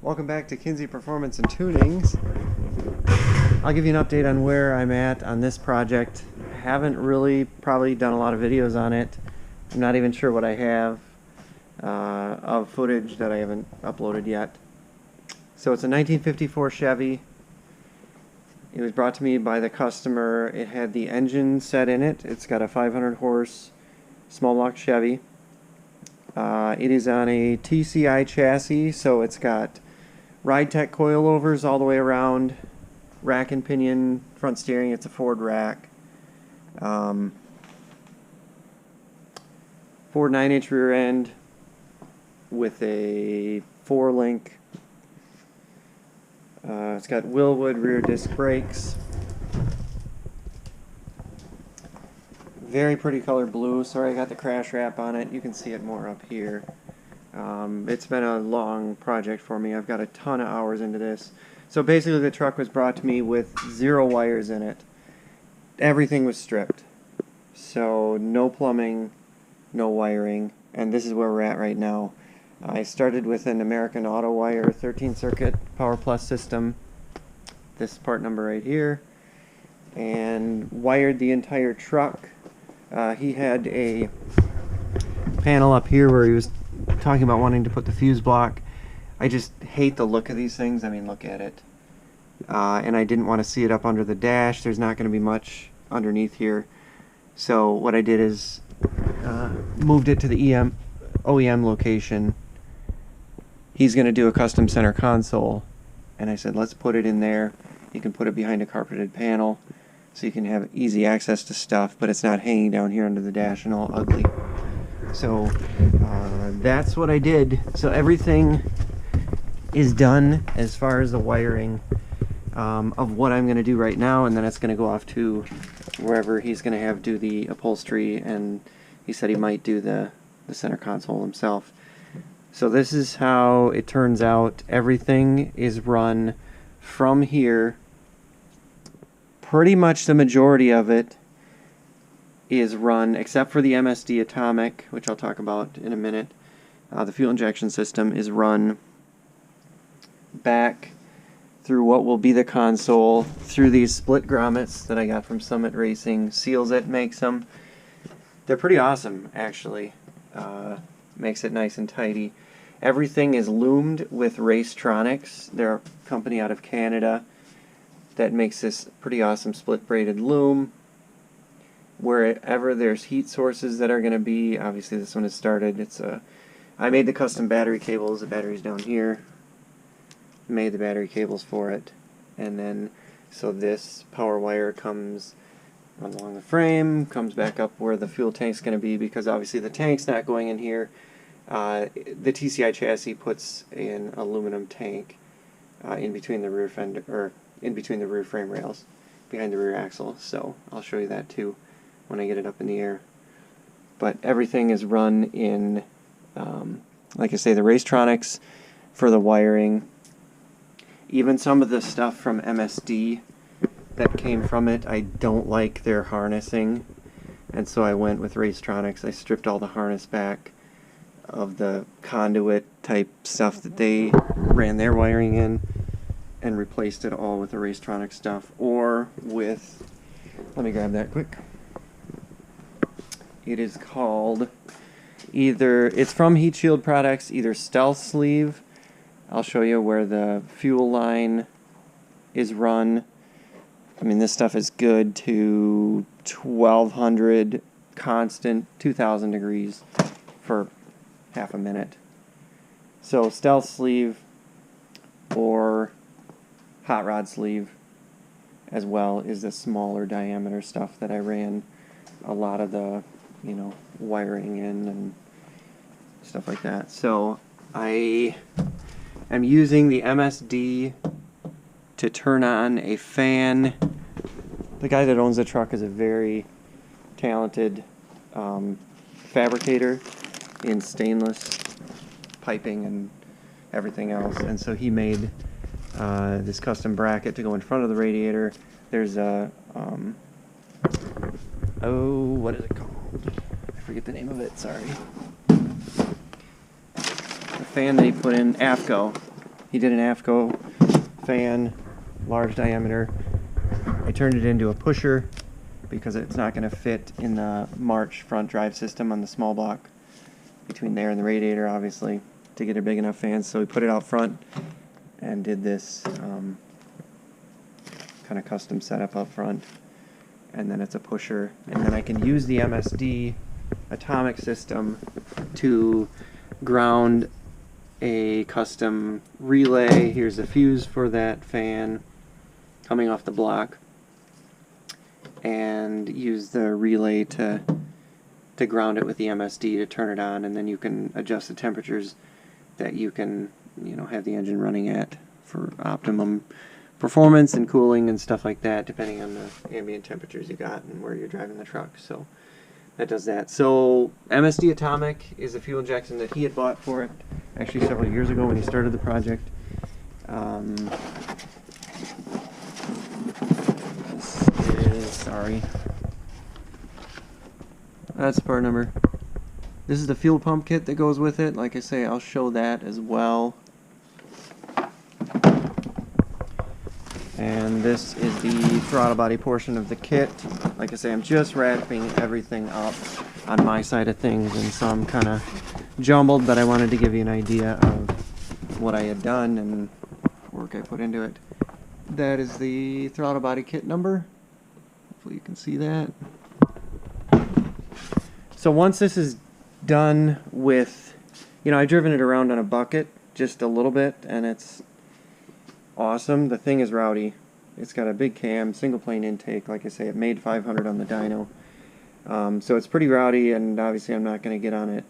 Welcome back to Kinsey Performance and Tunings. I'll give you an update on where I'm at on this project. I haven't really probably done a lot of videos on it. I'm not even sure what I have of footage that I haven't uploaded yet. So it's a 1954 Chevy. It was brought to me by the customer. It had the engine set in it. It's got a 500 horse small block Chevy. It is on a TCI chassis, so it's got Ride Tech coilovers all the way around, rack and pinion, front steering. It's a Ford rack. Ford 9-inch rear end with a 4-link. It's got Willwood rear disc brakes. Very pretty color blue. Sorry I got the crash wrap on it. You can see it more up here. It's been a long project for me. I've got a ton of hours into this. So basically the truck was brought to me with 0 wires in it. Everything was stripped. So no plumbing, no wiring, and this is where we're at right now. I started with an American Auto Wire 13 circuit Power Plus system. This is part number right here. And wired the entire truck. He had a panel up here where he was talking about wanting to put the fuse block. I just hate the look of these things. I mean, look at it. And I didn't want to see it up under the dash. There's not going to be much underneath here. So what I did is moved it to the OEM location. He's going to do a custom center console. And I said, let's put it in there. You can put it behind a carpeted panel so you can have easy access to stuff, but it's not hanging down here under the dash and all ugly. So that's what I did. So everything is done as far as the wiring of what I'm going to do right now, and then it's going to go off to wherever he's going to have do the upholstery, and he said he might do the center console himself. So this is how it turns out. Everything is run from here. Pretty much the majority of it is run, except for the MSD Atomic, which I'll talk about in a minute. The fuel injection system is run back through what will be the console, through these split grommets that I got from Summit Racing. Seals it, makes them. They're pretty awesome, actually. Makes it nice and tidy. Everything is loomed with Racetronics. They're a company out of Canada that makes this pretty awesome split braided loom. Wherever there's heat sources that are going to be, obviously this one has started. I made the custom battery cables. The battery's down here. Made the battery cables for it, and then so this power wire comes along the frame, comes back up where the fuel tank's going to be, because obviously the tank's not going in here. The TCI chassis puts an aluminum tank in between the rear fender, or in between the rear frame rails, behind the rear axle. So I'll show you that too when I get it up in the air. But everything is run in, like I say, the Racetronics for the wiring. Even some of the stuff from MSD that came from it, I don't like their harnessing, and so I went with Racetronics. I stripped all the harness back of the conduit type stuff that they ran their wiring in, and replaced it all with the Racetronics stuff, or with, let me grab that quick. It is called it's from Heat Shield Products, either Stealth Sleeve. I'll show you where the fuel line is run. I mean, this stuff is good to 1200 constant, 2000 degrees for half a minute. So Stealth Sleeve or Hot Rod Sleeve as well is the smaller diameter stuff that I ran a lot of the, wiring in and stuff like that. So I am using the MSD to turn on a fan. The guy that owns the truck is a very talented fabricator in stainless piping and everything else, and so he made this custom bracket to go in front of the radiator. There's a what is it called? I forget the name of it, sorry. The fan that he put in, AFCO. he did an AFCO fan, large diameter. I turned it into a pusher because it's not going to fit in the March front drive system on the small block between there and the radiator, obviously, to get a big enough fan. So we put it out front and did this kind of custom setup up front, and then it's a pusher, and then I can use the MSD atomic system to ground a custom relay. Here's a fuse for that fan coming off the block, and use the relay to ground it with the MSD to turn it on, and then you can adjust the temperatures that you can, you know, have the engine running at for optimum performance and cooling and stuff like that, depending on the ambient temperatures you got and where you're driving the truck. So that does that. So MSD Atomic is a fuel injection that he had bought for it actually several years ago when he started the project. This is, sorry, that's part number. This is the fuel pump kit that goes with it. Like I say, I'll show that as well. And this is the throttle body portion of the kit. Like I say, I'm just wrapping everything up on my side of things, and so I'm kind of jumbled, but I wanted to give you an idea of what I had done and work I put into it. That is the throttle body kit number. Hopefully you can see that. So once this is done with, you know, I've driven it around on a bucket just a little bit, and it's awesome. The thing is rowdy. It's got a big cam, single plane intake. Like I say, it made 500 on the dyno. So it's pretty rowdy, and obviously I'm not going to get on it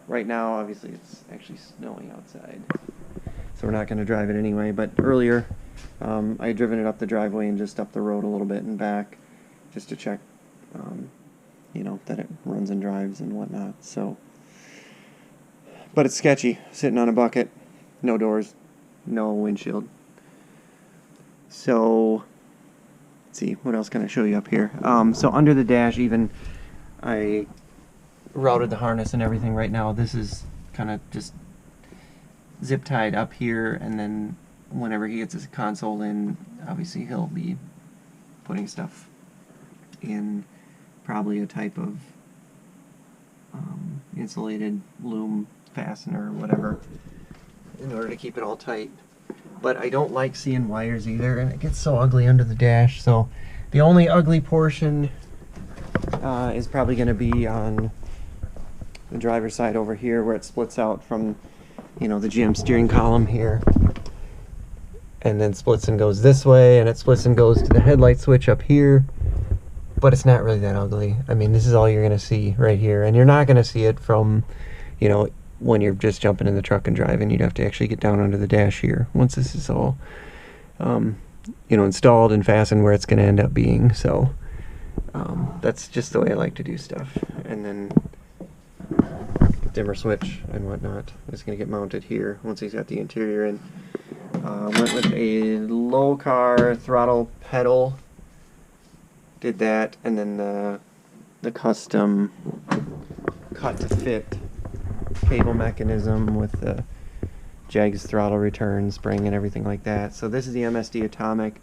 right now. Obviously it's actually snowing outside, so we're not going to drive it anyway. But earlier I had driven it up the driveway and just up the road a little bit and back just to check you know, that it runs and drives and whatnot. So, but it's sketchy, sitting on a bucket, no doors, no windshield. So let's see, what else can I show you up here? So under the dash, even I routed the harness and everything. Right now this is kind of just zip tied up here, and then whenever he gets his console in, obviously he'll be putting stuff in, probably a type of insulated loom fastener or whatever, in order to keep it all tight. But I don't like seeing wires either, and it gets so ugly under the dash. So the only ugly portion is probably going to be on the driver's side over here, where it splits out from, you know, the GM steering column here, and then splits and goes this way, and it splits and goes to the headlight switch up here. But it's not really that ugly. I mean, this is all you're going to see right here, and you're not going to see it from, you know, when you're just jumping in the truck and driving. You'd have to actually get down under the dash here once this is all you know, installed and fastened where it's going to end up being. So that's just the way I like to do stuff. And then dimmer switch and whatnot is going to get mounted here once he's got the interior in. Went with a low car throttle pedal, did that, and then the custom cut to fit cable mechanism with the Jags throttle return spring and everything like that. So this is the MSD Atomic.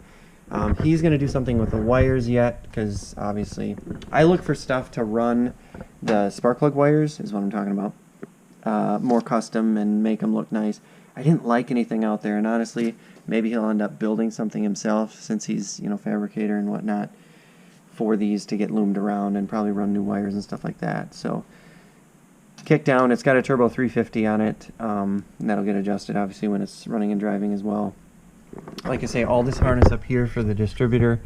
He's going to do something with the wires yet, because obviously I look for stuff to run the spark plug wires, is what I'm talking about. More custom and make them look nice. I didn't like anything out there, and honestly, maybe he'll end up building something himself, since he's, you know, fabricator and whatnot, for these to get loomed around and probably run new wires and stuff like that. So kick down, it's got a turbo 350 on it, and that'll get adjusted obviously when it's running and driving as well. Like I say, all this harness up here for the distributor,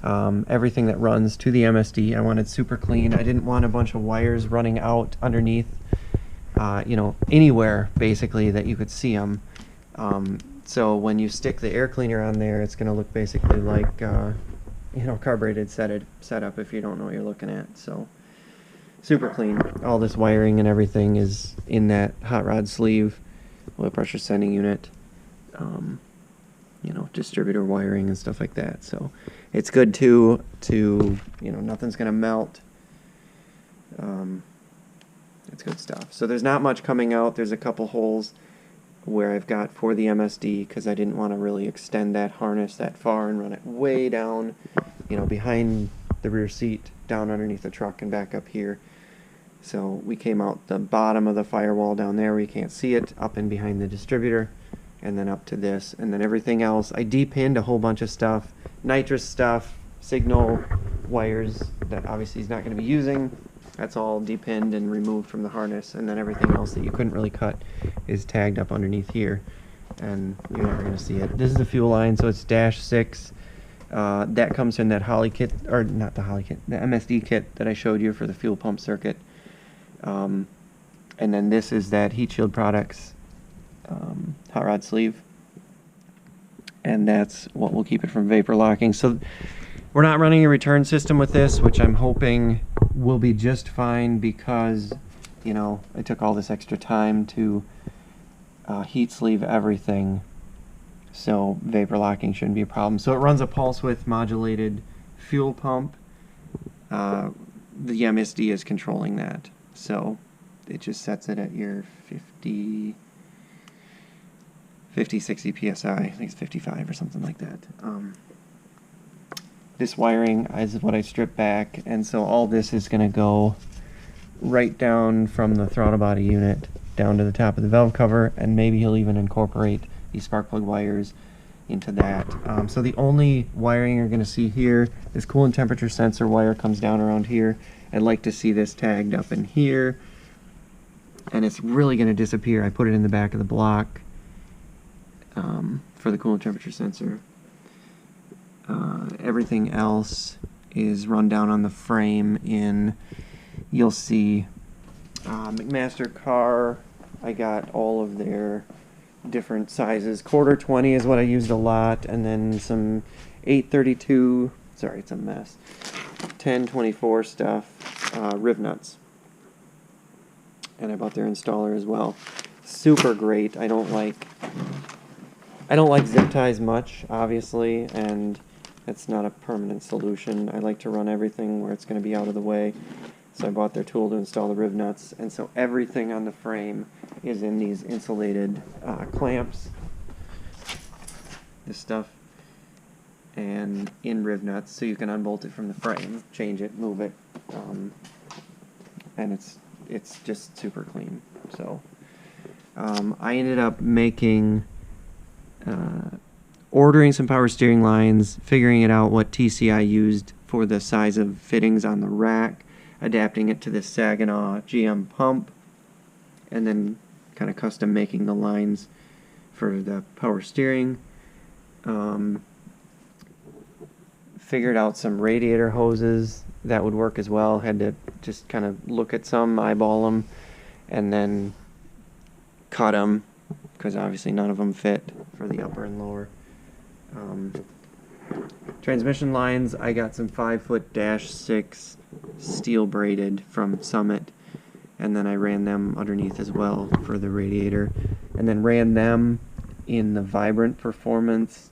everything that runs to the MSD, I wanted super clean. I didn't want a bunch of wires running out underneath, you know, anywhere basically that you could see them. So when you stick the air cleaner on there, it's going to look basically like you know, carbureted setup if you don't know what you're looking at. So super clean. All this wiring and everything is in that hot rod sleeve, oil pressure sending unit, you know, distributor wiring and stuff like that. So it's good to you know, nothing's gonna melt. It's good stuff. So there's not much coming out. There's a couple holes where I've got for the MSD, because I didn't want to really extend that harness that far and run it way down, you know, behind the rear seat, down underneath the truck and back up here. So we came out the bottom of the firewall down there where you can't see it, up in behind the distributor, and then up to this, and then everything else. I depinned a whole bunch of stuff, nitrous stuff, signal wires that obviously he's not going to be using. That's all depinned and removed from the harness, and then everything else that you couldn't really cut is tagged up underneath here, and you're never going to see it. This is the fuel line, so it's dash 6. That comes in that Holly kit, or not the Holly kit, the MSD kit that I showed you for the fuel pump circuit. And then this is that Heat Shield Products hot rod sleeve, and that's what will keep it from vapor locking. So we're not running a return system with this, which I'm hoping will be just fine, because, you know, I took all this extra time to heat sleeve everything, so vapor locking shouldn't be a problem. So it runs a pulse width modulated fuel pump. The MSD is controlling that, so it just sets it at your 50, 60 psi. I think it's 55 or something like that. This wiring is what I stripped back, and so all this is going to go right down from the throttle body unit down to the top of the valve cover, and maybe he'll even incorporate these spark plug wires into that. So the only wiring you're going to see here, this coolant temperature sensor wire comes down around here. I'd like to see this tagged up in here, and it's really going to disappear. I put it in the back of the block for the coolant temperature sensor. Everything else is run down on the frame in, you'll see, McMaster car. I got all of their different sizes. Quarter 20 is what I used a lot, and then some 832, sorry, it's a mess, 1024 stuff, riv nuts. And I bought their installer as well. Super great. I don't like zip ties much, obviously, and it's not a permanent solution. I like to run everything where it's going to be out of the way. So I bought their tool to install the riv nuts, and so everything on the frame is in these insulated clamps, this stuff, and in riv nuts, so you can unbolt it from the frame, change it, move it, and it's just super clean. So I ended up making ordering some power steering lines, figuring it out what TCI used for the size of fittings on the rack, adapting it to this Saginaw GM pump, and then kind of custom making the lines for the power steering. Figured out some radiator hoses that would work as well. Had to just kind of look at some, eyeball them, and then cut them, because obviously none of them fit for the upper and lower. Transmission lines, I got some 5-foot dash 6 steel braided from Summit, and then I ran them underneath as well for the radiator, and then ran them in the Vibrant Performance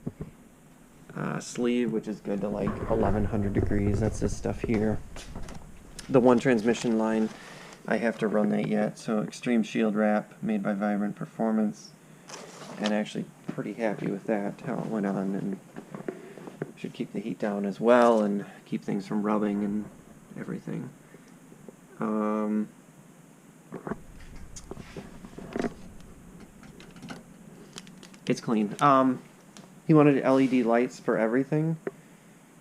sleeve, which is good to like 1100 degrees. That's this stuff here. The one transmission line, I have to run that yet, so Extreme Shield Wrap made by Vibrant Performance, and actually pretty happy with that, how it went on, and should keep the heat down as well and keep things from rubbing and everything. It's clean. He wanted LED lights for everything,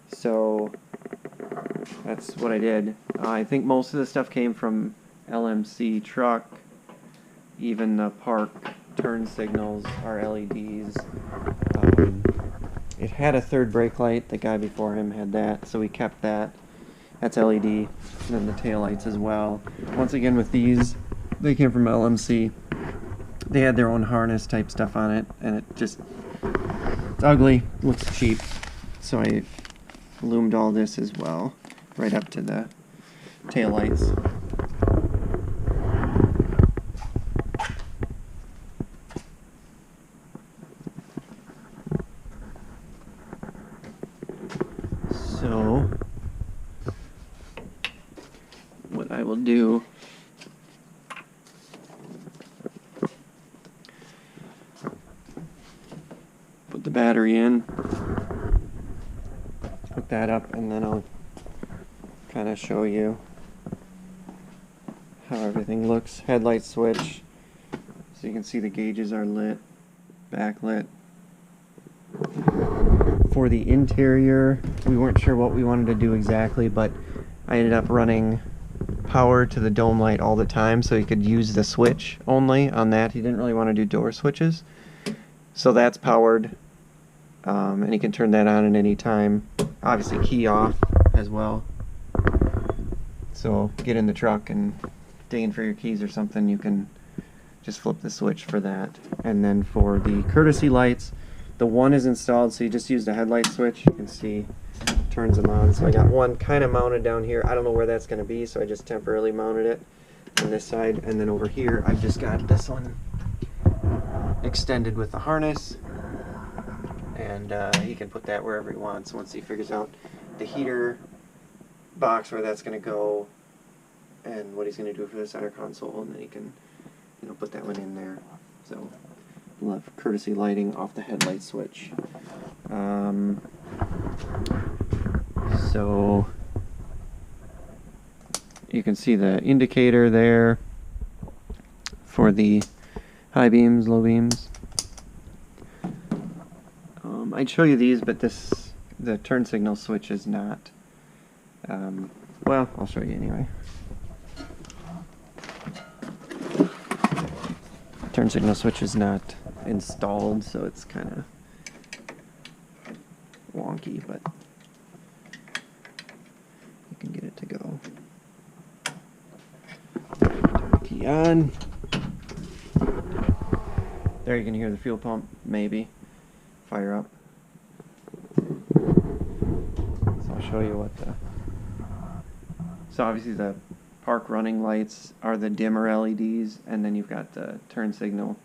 so that's what I did. I think most of the stuff came from LMC truck. Even the park turn signals are LEDs. It had a third brake light. The guy before him had that, so we kept that. That's LED. And then the taillights as well. Once again, with these, they came from LMC. They had their own harness type stuff on it, and it's ugly, looks cheap. So I loomed all this as well, right up to the taillights. So what I will do the battery in, hook that up, and then I'll kind of show you how everything looks. Headlight switch, so you can see the gauges are lit, backlit. For the interior, we weren't sure what we wanted to do exactly, but I ended up running power to the dome light all the time so he could use the switch only on that. He didn't really want to do door switches. So that's powered, and he can turn that on at any time. Obviously key off as well. So get in the truck and digging for your keys or something, you can just flip the switch for that. And then for the courtesy lights, the one is installed, so you just use the headlight switch. You can see turns them on. So I got one kind of mounted down here. I don't know where that's going to be, so I just temporarily mounted it on this side. And then over here, I've just got this one extended with the harness, and he can put that wherever he wants once he figures out the heater box, where that's going to go, and what he's going to do for the center console, and then he can, you know, put that one in there. So we'll have courtesy lighting off the headlight switch. So you can see the indicator there for the high beams, low beams. I'd show you these, but the turn signal switch is not. Well, I'll show you anyway. Turn signal switch is not installed, so it's kind of wonky, but you can get it to go. Turn the key on. There you can hear the fuel pump, maybe, fire up. So I'll show you what the... So obviously the park running lights are the dimmer LEDs, and then you've got the turn signal,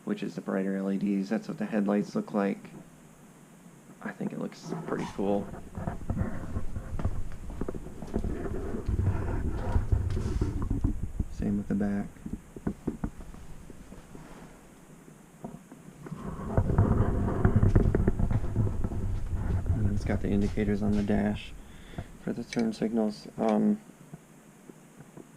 which is the brighter LEDs. That's what the headlights look like. I think it looks pretty cool. Same with the back. And it's got the indicators on the dash for the turn signals.